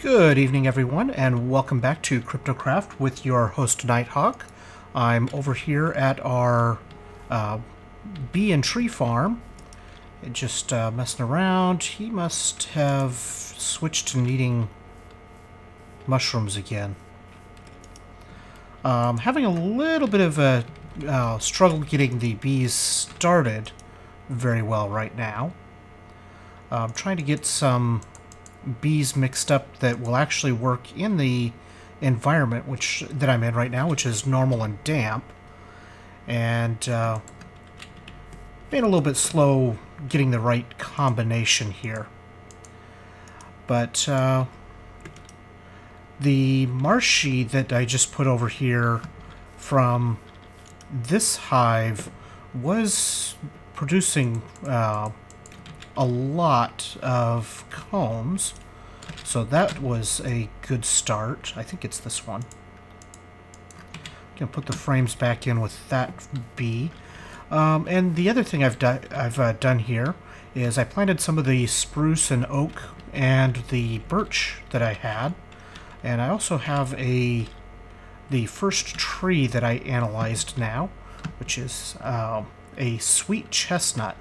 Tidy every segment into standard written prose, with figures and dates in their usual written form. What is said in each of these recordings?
Good evening, everyone, and welcome back to Kryptocraft with your host, Nighthawk. I'm over here at our bee and tree farm, just messing around. He must have switched to needing mushrooms again. Having a little bit of a struggle getting the bees started very well right now. I'm trying to get some bees mixed up that will actually work in the environment that I'm in right now, which is normal and damp, and being a little bit slow getting the right combination here. But the marshy that I just put over here from this hive was producing a lot of combs, so that was a good start. I think it's this one. I'm gonna put the frames back in with that bee. And the other thing I've done here is I planted some of the spruce and oak and the birch that I had, and I also have the first tree that I analyzed now, which is a sweet chestnut.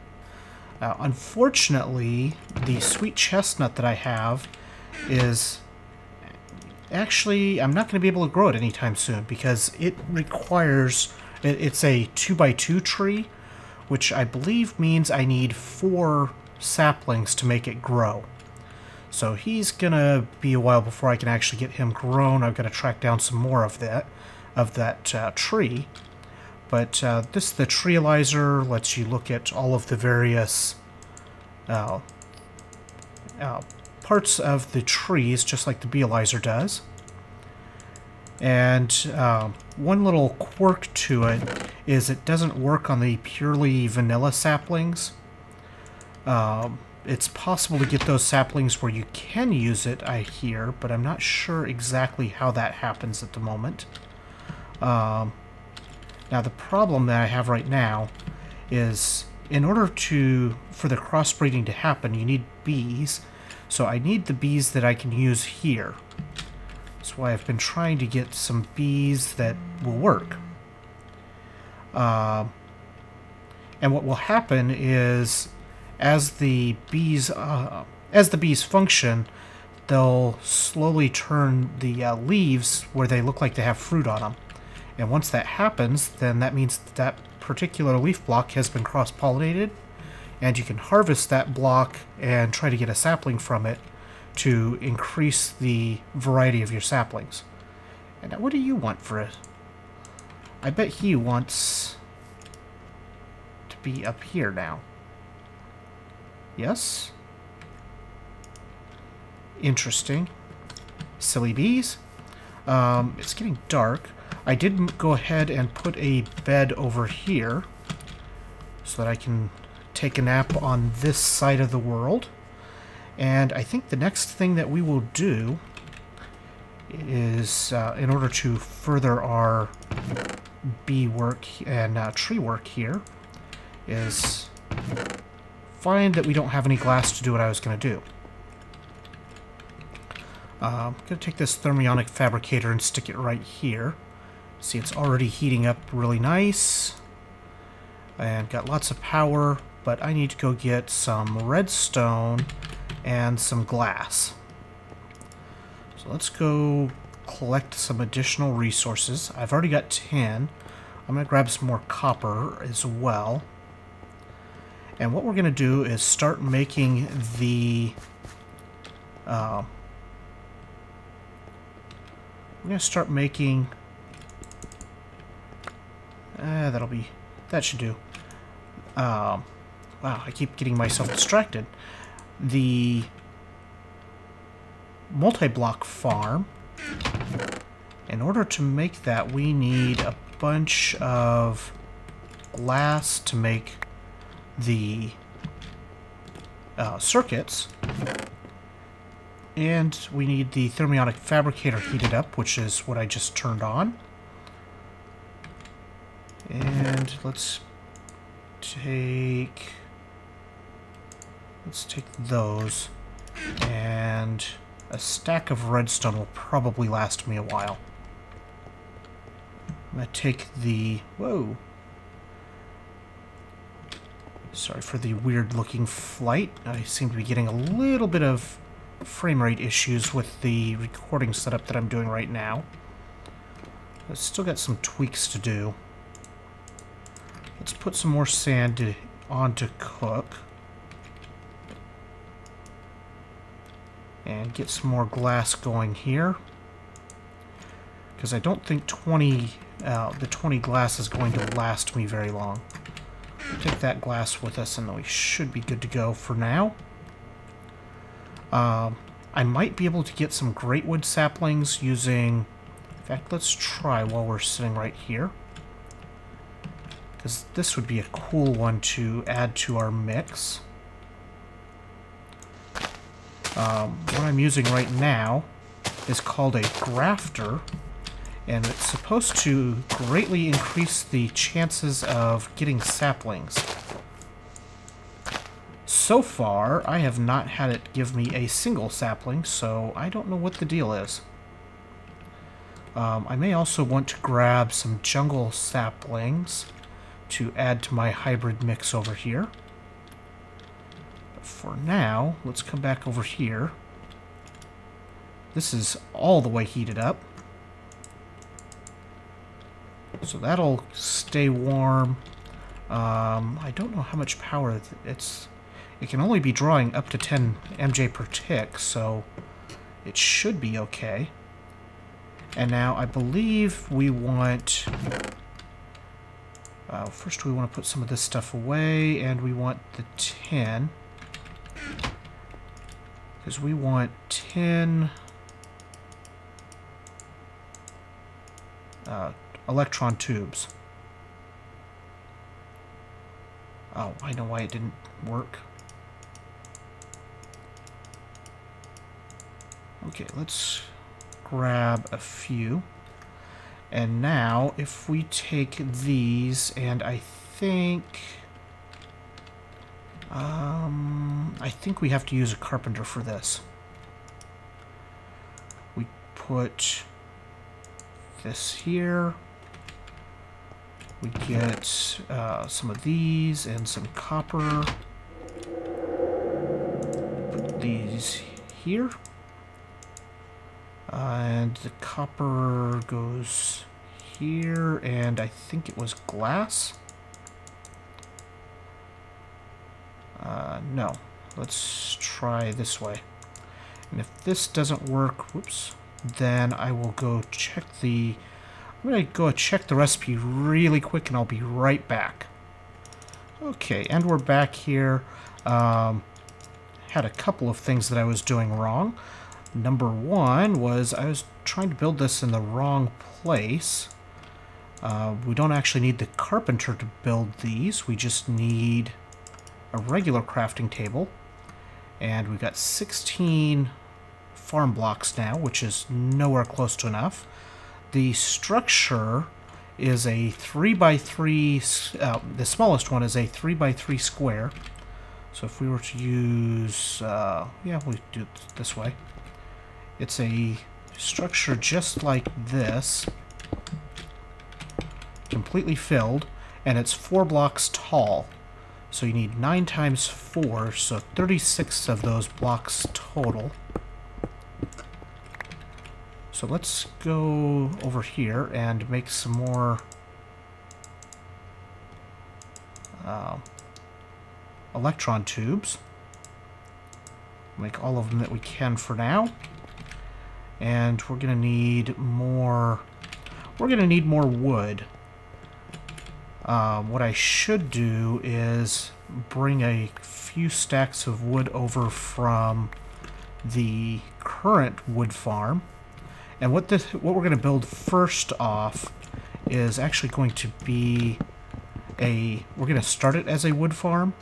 Unfortunately, the sweet chestnut that I have is actually, I'm not going to be able to grow it anytime soon because it requires, it's a 2x2 tree, which I believe means I need 4 saplings to make it grow. So he's going to be a while before I can actually get him grown. I've got to track down some more of that tree. But the treealyzer lets you look at all of the various parts of the trees, just like the beealyzer does. And one little quirk to it is it doesn't work on the purely vanilla saplings. It's possible to get those saplings where you can use it, I hear, but I'm not sure exactly how that happens at the moment. Now, the problem that I have right now is in order for the crossbreeding to happen, you need bees. So I need the bees that I can use here. That's why I've been trying to get some bees that will work. And what will happen is as the bees function, they'll slowly turn the leaves where they look like they have fruit on them. And once that happens, then that means that particular leaf block has been cross-pollinated, and you can harvest that block and try to get a sapling from it to increase the variety of your saplings. And now what do you want for it? I bet he wants to be up here now. Yes? Interesting. Silly bees. It's getting dark. I did go ahead and put a bed over here so that I can take a nap on this side of the world. And I think the next thing that we will do is, in order to further our bee work and tree work here, is find that we don't have any glass to do what I was going to do. I'm going to take this thermionic fabricator and stick it right here. See, it's already heating up really nice and got lots of power, but I need to go get some redstone and some glass. So let's go collect some additional resources. I've already got 10. I'm going to grab some more copper as well. And what we're going to do is start making the we're going to start making that should do. Wow, I keep getting myself distracted. The multi-block farm. In order to make that, we need a bunch of glass to make the circuits. And we need the thermionic fabricator heated up, which is what I just turned on. And let's take those and A stack of redstone will probably last me a while. I'm going to take the... Whoa! Sorry for the weird-looking flight. I seem to be getting a little bit of frame rate issues with the recording setup that I'm doing right now. I've still got some tweaks to do. Let's put some more sand on to cook. And get some more glass going here. Because I don't think the 20 glass is going to last me very long. Take that glass with us and we should be good to go for now. I might be able to get some great wood saplings using... In fact, let's try while we're sitting right here. Because this would be a cool one to add to our mix. What I'm using right now is called a grafter, and it's supposed to greatly increase the chances of getting saplings. So far, I have not had it give me a single sapling, so I don't know what the deal is. I may also want to grab some jungle saplings to add to my hybrid mix over here. For now, let's come back over here. This is all the way heated up. So that'll stay warm. I don't know how much power it's... It can only be drawing up to 10 MJ per tick, so it should be okay. And now I believe we want... first we want to put some of this stuff away, and we want the tin. Because we want 10 electron tubes. Oh, I know why it didn't work. Okay, let's grab a few. And now, if we take these, and I think we have to use a carpenter for this. We put this here. We get some of these and some copper. Put these here. And the copper goes here, and I think it was glass. No. Let's try this way. And if this doesn't work, whoops, then I will go check the... I'm going to go check the recipe really quick, and I'll be right back. Okay, and we're back here. Had a couple of things that I was doing wrong. Number one was I was trying to build this in the wrong place. We don't actually need the carpenter to build these. We just need a regular crafting table. And we've got 16 farm blocks now, which is nowhere close to enough. The structure is a 3x3, the smallest one is a 3x3 square. So if we were to use, yeah, we do it this way. It's a structure just like this, completely filled, and it's 4 blocks tall. So you need 9 times 4, so 36 of those blocks total. So let's go over here and make some more electron tubes. Make all of them that we can for now. And we're going to need more... We're going to need more wood. What I should do is bring a few stacks of wood over from the current wood farm. And what we're going to build first off is actually going to be a... We're going to start it as a wood farm.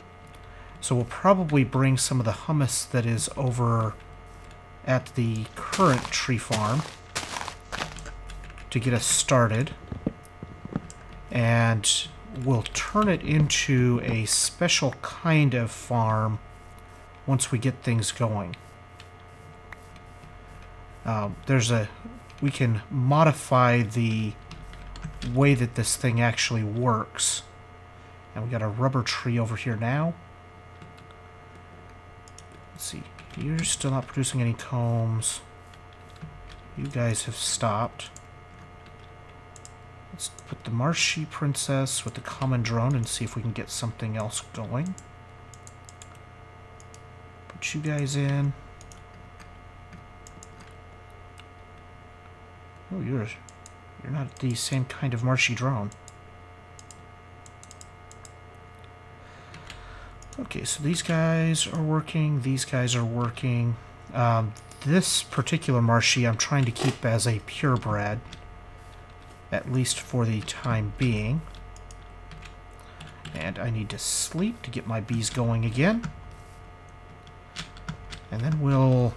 So we'll probably bring some of the hummus that is over at the current tree farm to get us started. And we'll turn it into a special kind of farm once we get things going. we can modify the way that this thing actually works. And we got a rubber tree over here now. Let's see. You're still not producing any combs. You guys have stopped. Let's put the Marshy Princess with the common drone and see if we can get something else going. Put you guys in. Oh, you're not the same kind of marshy drone. Okay, so these guys are working. These guys are working. This particular marshy I'm trying to keep as a purebred, at least for the time being. And I need to sleep to get my bees going again. And then we'll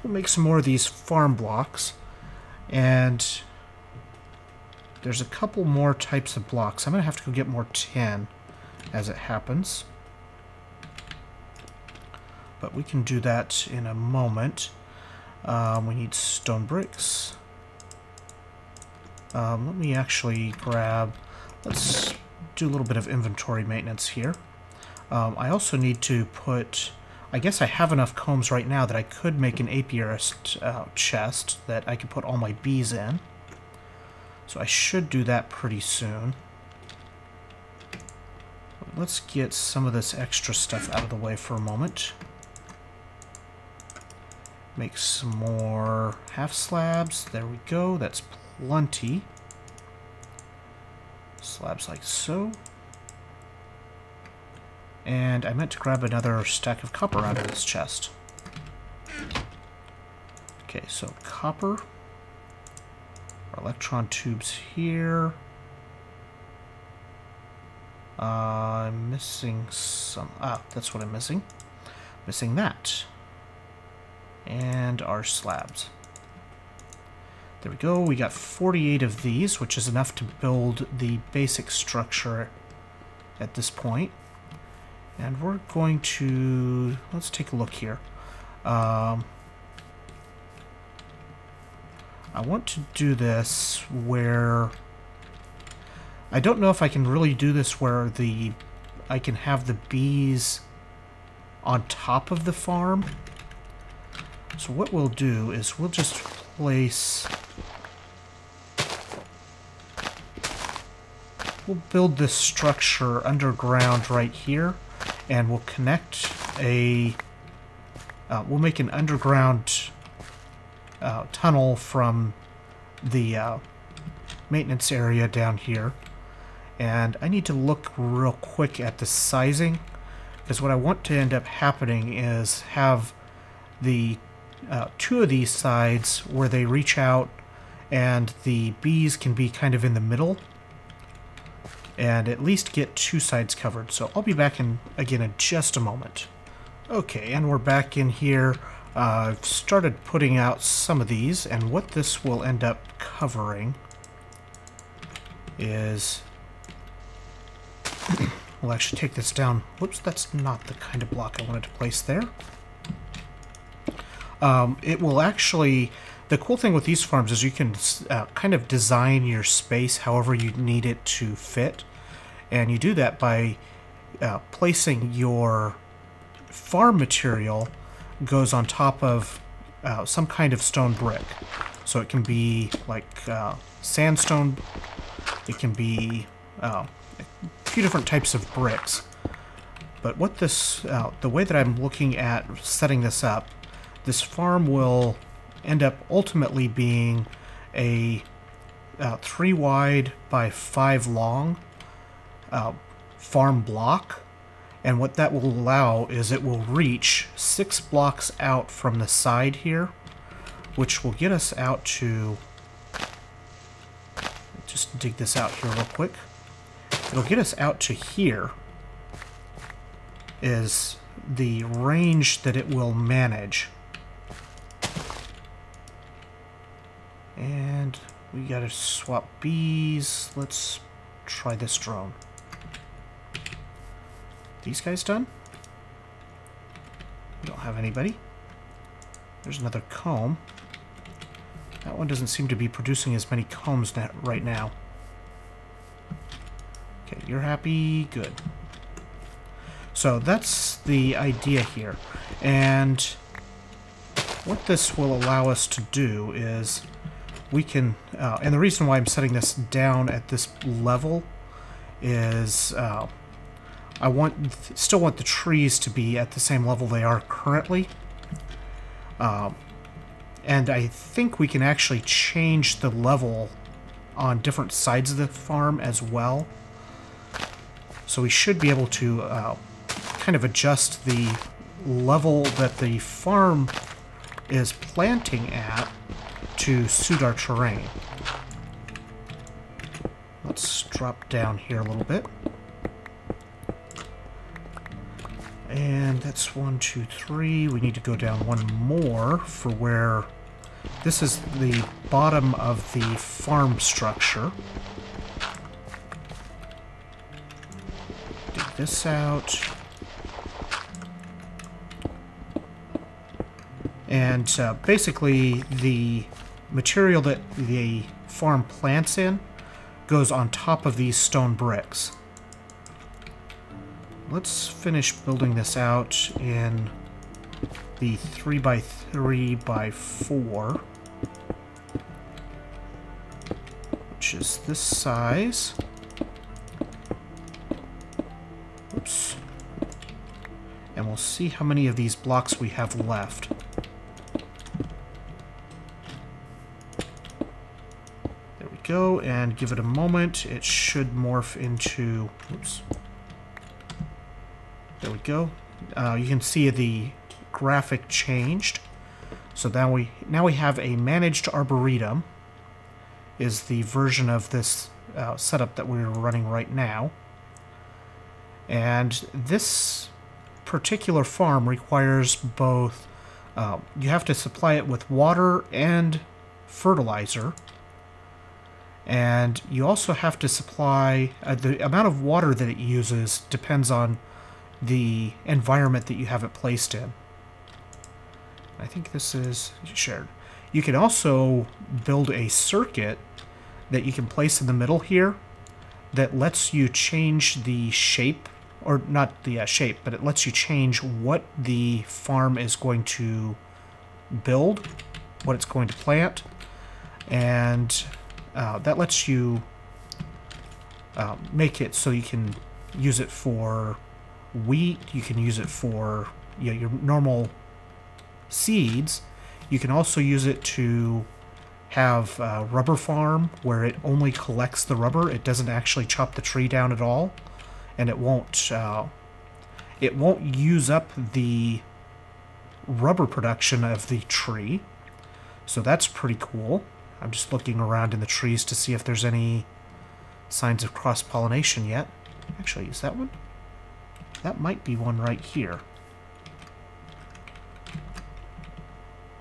make some more of these farm blocks. And there's a couple more types of blocks. I'm going to have to go get more tin as it happens. But we can do that in a moment. We need stone bricks. Let me actually grab... Let's do a little bit of inventory maintenance here. I also need to put... I guess I have enough combs right now that I could make an apiarist chest that I could put all my bees in. So I should do that pretty soon. Let's get some of this extra stuff out of the way for a moment. Make some more half slabs. There we go. That's plenty. Slabs like so. And I meant to grab another stack of copper out of this chest. Okay, so copper. Our electron tubes here. I'm missing some... Ah, that's what I'm missing. Missing that. And our slabs. There we go. We got 48 of these, which is enough to build the basic structure at this point. And we're going to... Let's take a look here. I want to do this where... I don't know if I can really do this where I can have the bees on top of the farm. So what we'll do is we'll just place... We'll build this structure underground right here, and we'll connect a... we'll make an underground tunnel from the maintenance area down here. And I need to look real quick at the sizing, because what I want to end up happening is have the two of these sides where they reach out and the bees can be kind of in the middle, and at least get two sides covered. So I'll be back again in just a moment. Okay, and we're back in here. I've started putting out some of these, and what this will end up covering is... We'll actually take this down. Whoops, that's not the kind of block I wanted to place there. It will actually... The cool thing with these farms is you can kind of design your space however you need it to fit. And you do that by placing your farm material goes on top of some kind of stone brick. So it can be like sandstone, it can be a few different types of bricks. But what this, the way that I'm looking at setting this up, this farm will end up ultimately being a 3 wide by 5 long farm block. And what that will allow is it will reach 6 blocks out from the side here, which will get us out to... Just dig this out here real quick. It'll get us out to here is the range that it will manage. And we gotta swap bees. Let's try this drone. These guys done? We don't have anybody. There's another comb. That one doesn't seem to be producing as many combs right now. Okay, you're happy? Good. So that's the idea here. And what this will allow us to do is we can, and the reason why I'm setting this down at this level is I still want the trees to be at the same level they are currently. And I think we can actually change the level on different sides of the farm as well. So we should be able to kind of adjust the level that the farm is planting at to suit our terrain. Let's drop down here a little bit. And that's 1, 2, 3. We need to go down one more for where this is the bottom of the farm structure. Dig this out. And basically the material that the farm plants in goes on top of these stone bricks. Let's finish building this out in the 3x3x4, which is this size. Oops. And we'll see how many of these blocks we have left. There we go, and give it a moment. It should morph into... Oops. There we go. You can see the graphic changed. So now we have a managed arboretum, is the version of this setup that we're running right now. And this particular farm requires both, you have to supply it with water and fertilizer. And you also have to supply, the amount of water that it uses depends on the environment that you have it placed in. I think this is shared. You can also build a circuit that you can place in the middle here that lets you change the shape, or not the shape, but it lets you change what the farm is going to build, what it's going to plant, and that lets you make it so you can use it for wheat, you can use it for your normal seeds. You can also use it to have a rubber farm where it only collects the rubber. It doesn't actually chop the tree down at all, and it won't use up the rubber production of the tree. So that's pretty cool. I'm just looking around in the trees to see if there's any signs of cross-pollination yet. Actually, is that one? That might be one right here.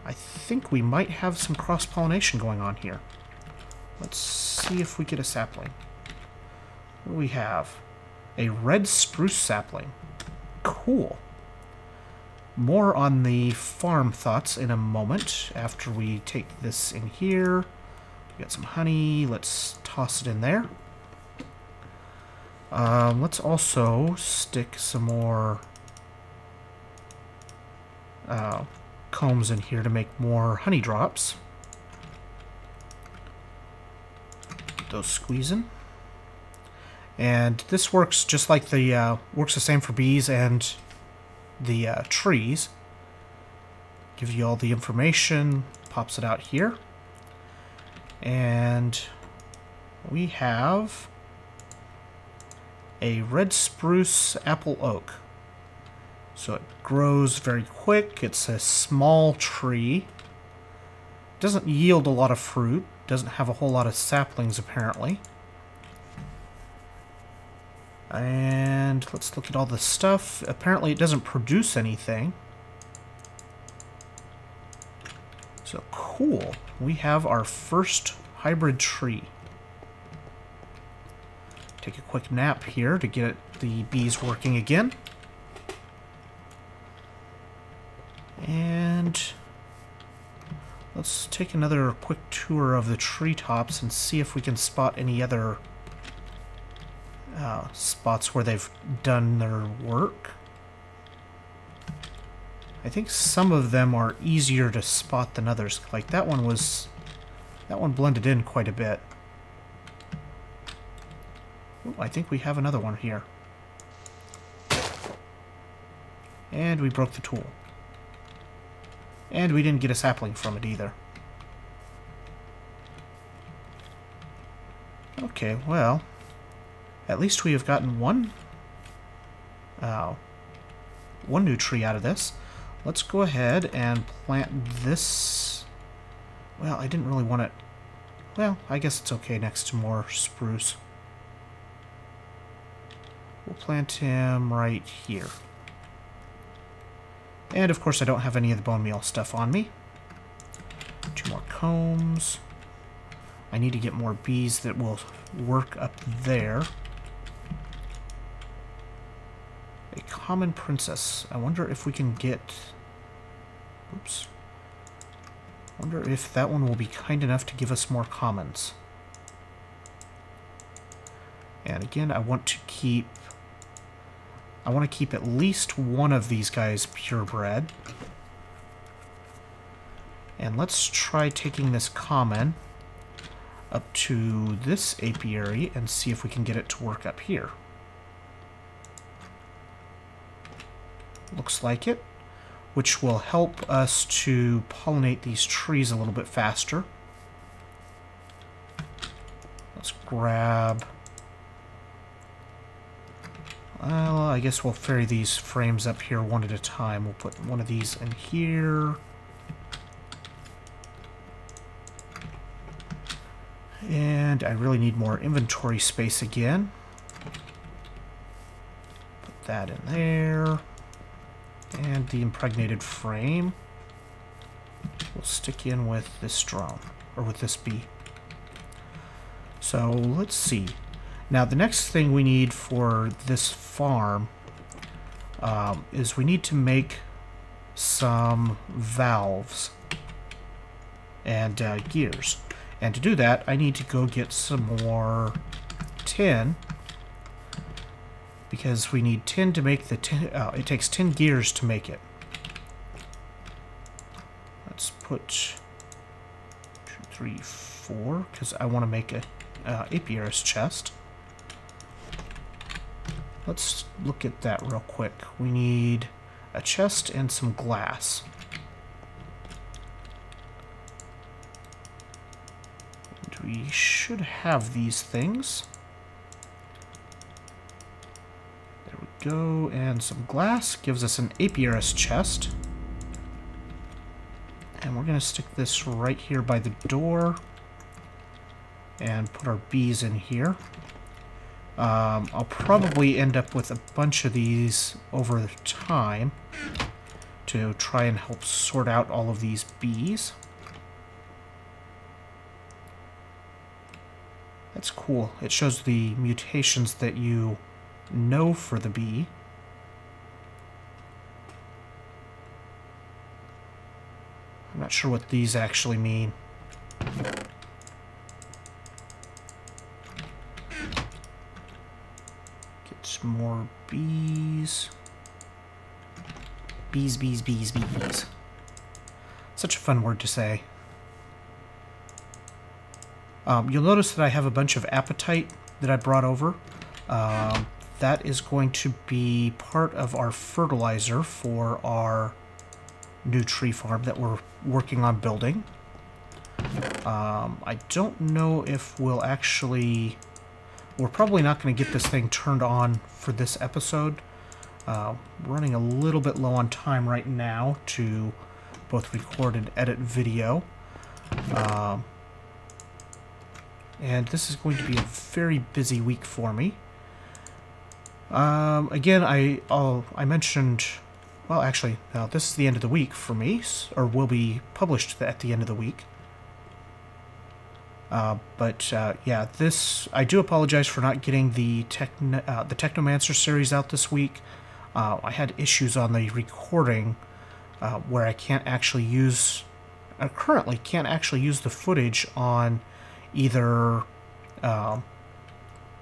I think we might have some cross-pollination going on here. Let's see if we get a sapling. What do we have? A red spruce sapling. Cool. More on the farm thoughts in a moment after we take this in here. We got some honey. Let's toss it in there. Let's also stick some more combs in here to make more honey drops. Get those squeezing. And this works just like the works the same for bees and the trees. Gives you all the information, pops it out here. And we have a red spruce apple oak. So it grows very quick. It's a small tree. Doesn't yield a lot of fruit. Doesn't have a whole lot of saplings apparently. And let's look at all the stuff. Apparently it doesn't produce anything. So cool. We have our first hybrid tree. Take a quick nap here to get the bees working again. And Let's take another quick tour of the treetops and see if we can spot any other spots where they've done their work. I think some of them are easier to spot than others. Like that one blended in quite a bit. Ooh, I think we have another one here. And we broke the tool. And we didn't get a sapling from it either. Okay, well, at least we have gotten one new tree out of this. Let's go ahead and plant this. Well, I didn't really want it. Well, I guess it's okay next to more spruce. We'll plant him right here. And of course I don't have any of the bone meal stuff on me. 2 more combs. I need to get more bees that will work up there. A common princess. I wonder if we can get... Oops. Wonder if that one will be kind enough to give us more commons. And again, I want to keep at least one of these guys purebred. And let's try taking this common up to this apiary and see if we can get it to work up here. Looks like it, which will help us to pollinate these trees a little bit faster. Let's grab... Well, I guess we'll ferry these frames up here one at a time. We'll put one of these in here. And I really need more inventory space again. Put that in there. And the impregnated frame we'll stick in with this drone, or with this bee. So let's see. Now the next thing we need for this farm is we need to make some valves and gears. And to do that, I need to go get some more tin, because we need tin to make the tin. It takes 10 gears to make it. Let's put 2, 3, 4, because I want to make a apiarist chest. Let's look at that real quick. We need a chest and some glass. And we should have these things. There we go. And some glass gives us an apiarist chest. And we're going to stick this right here by the door and put our bees in here. I'll probably end up with a bunch of these over time to try and help sort out all of these bees. That's cool. It shows the mutations that you know for the bee. I'm not sure what these actually mean. More bees. Bees, bees, bees, bees. Such a fun word to say. You'll notice that I have a bunch of apatite that I brought over. That is going to be part of our fertilizer for our new tree farm that we're working on building. I don't know if we'll actually... We're probably not going to get this thing turned on for this episode. Running a little bit low on time right now to both record and edit video. And this is going to be a very busy week for me. Again, I mentioned... Well, actually, this is the end of the week for me, or will be published at the end of the week. Yeah, this... I do apologize for not getting the Technomancer series out this week. I had issues on the recording where I can't actually use currently can't actually use the footage on either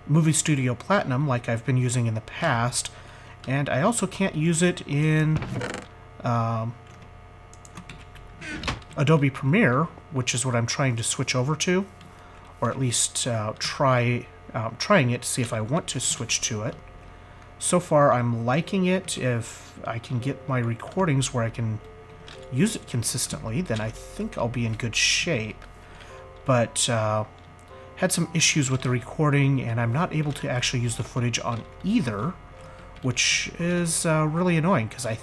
Movie Studio Platinum like I've been using in the past, and I also can't use it in Adobe Premiere, which is what I'm trying to switch over to, or at least trying it to see if I want to switch to it. So far, I'm liking it. If I can get my recordings where I can use it consistently, then I think I'll be in good shape. But had some issues with the recording, and I'm not able to actually use the footage on either, which is really annoying, because I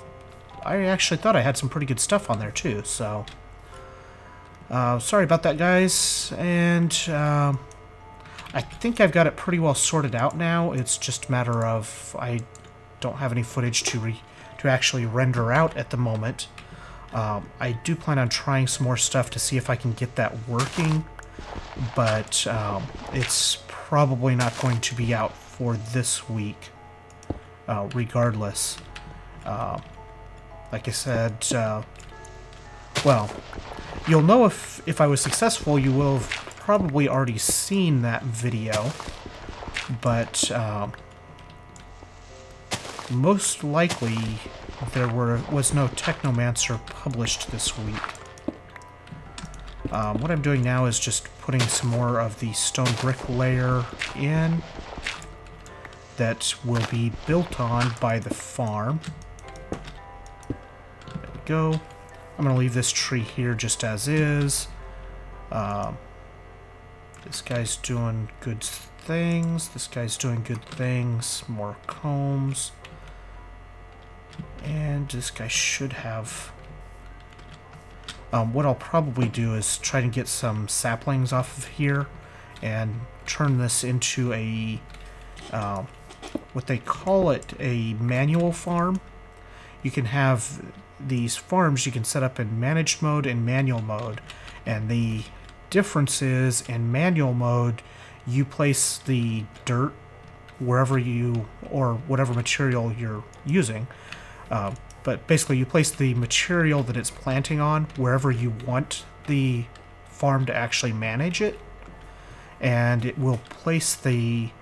actually thought I had some pretty good stuff on there too. So sorry about that, guys, and I think I've got it pretty well sorted out now. It's just a matter of I don't have any footage to actually render out at the moment. I do plan on trying some more stuff to see if I can get that working, but it's probably not going to be out for this week, regardless. Like I said, well, you'll know if I was successful. You will have probably already seen that video, but most likely there was no Technomancer published this week. What I'm doing now is just putting some more of the stone brick layer in that will be built on by the farm. There we go. I'm going to leave this tree here just as is. This guy's doing good things. This guy's doing good things. More combs. And this guy should have... what I'll probably do is try to get some saplings off of here and turn this into a... what they call it, a manual farm. You can have these farms you can set up in managed mode and manual mode, and the difference is in manual mode you place the dirt wherever you, or whatever material you're using, but basically you place the material that it's planting on wherever you want the farm to actually manage it, and it will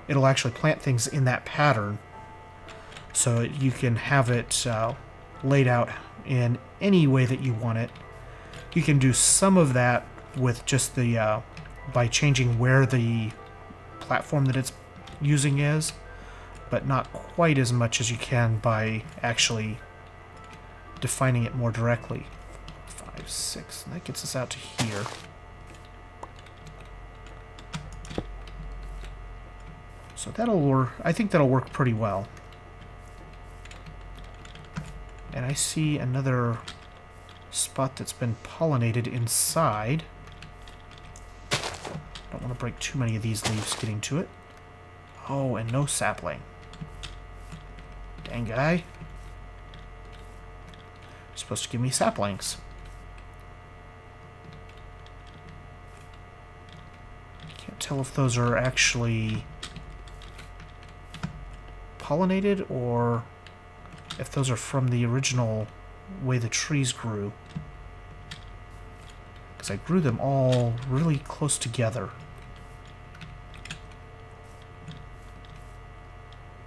it'll actually plant things in that pattern, so you can have it laid out in any way that you want it. You can do some of that with just the by changing where the platform that it's using is, but not quite as much as you can by actually defining it more directly. 5, 6, and that gets us out to here. So that'll work. I think that'll work pretty well. And I see another spot that's been pollinated inside. Don't want to break too many of these leaves getting to it. Oh, and no sapling. Dang guy. You're supposed to give me saplings. Can't tell if those are actually pollinated or if those are from the original way the trees grew. Because I grew them all really close together,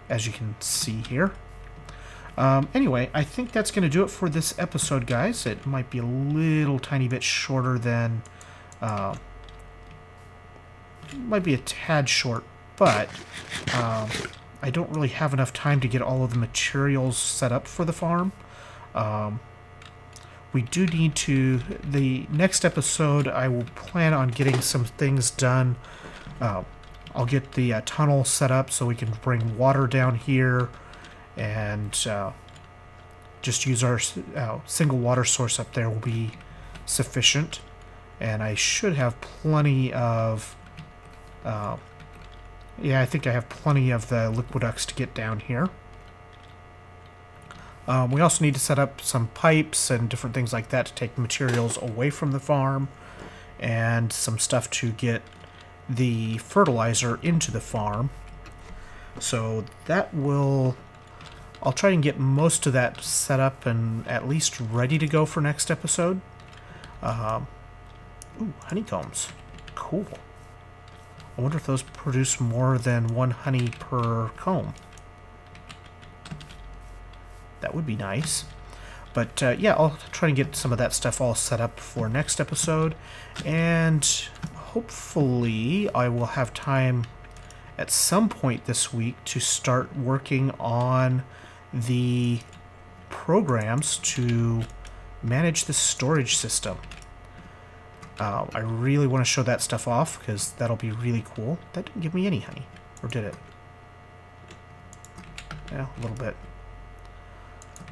as you can see here. Anyway, I think that's going to do it for this episode, guys. It might be a little tiny bit shorter than... might be a tad short, but I don't really have enough time to get all of the materials set up for the farm. We do need to... The next episode, I will plan on getting some things done. I'll get the tunnel set up so we can bring water down here and just use our single water source up there will be sufficient. And I should have plenty of... yeah, I think I have plenty of the liquiducts to get down here. We also need to set up some pipes and different things like that to take materials away from the farm, and some stuff to get the fertilizer into the farm. So that will... I'll try and get most of that set up and at least ready to go for next episode. Ooh, honeycombs. Cool. I wonder if those produce more than 1 honey per comb. That would be nice. But yeah, I'll try and get some of that stuff all set up for next episode. And hopefully I will have time at some point this week to start working on the programs to manage the storage system. I really want to show that stuff off because that'll be really cool. That didn't give me any honey, or did it? Yeah, a little bit.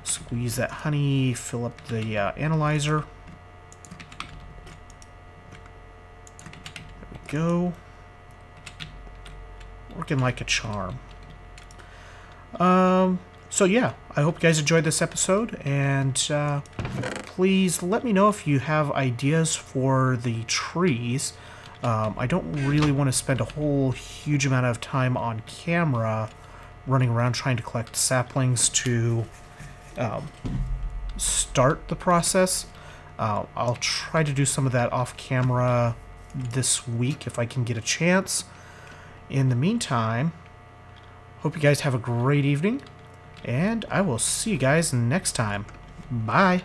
Squeeze that honey, fill up the analyzer. There we go. Working like a charm. So yeah, I hope you guys enjoyed this episode, and please let me know if you have ideas for the trees. I don't really want to spend a whole huge amount of time on camera running around trying to collect saplings to start the process. I'll try to do some of that off camera this week if I can get a chance. In the meantime, hope you guys have a great evening, and I will see you guys next time. Bye!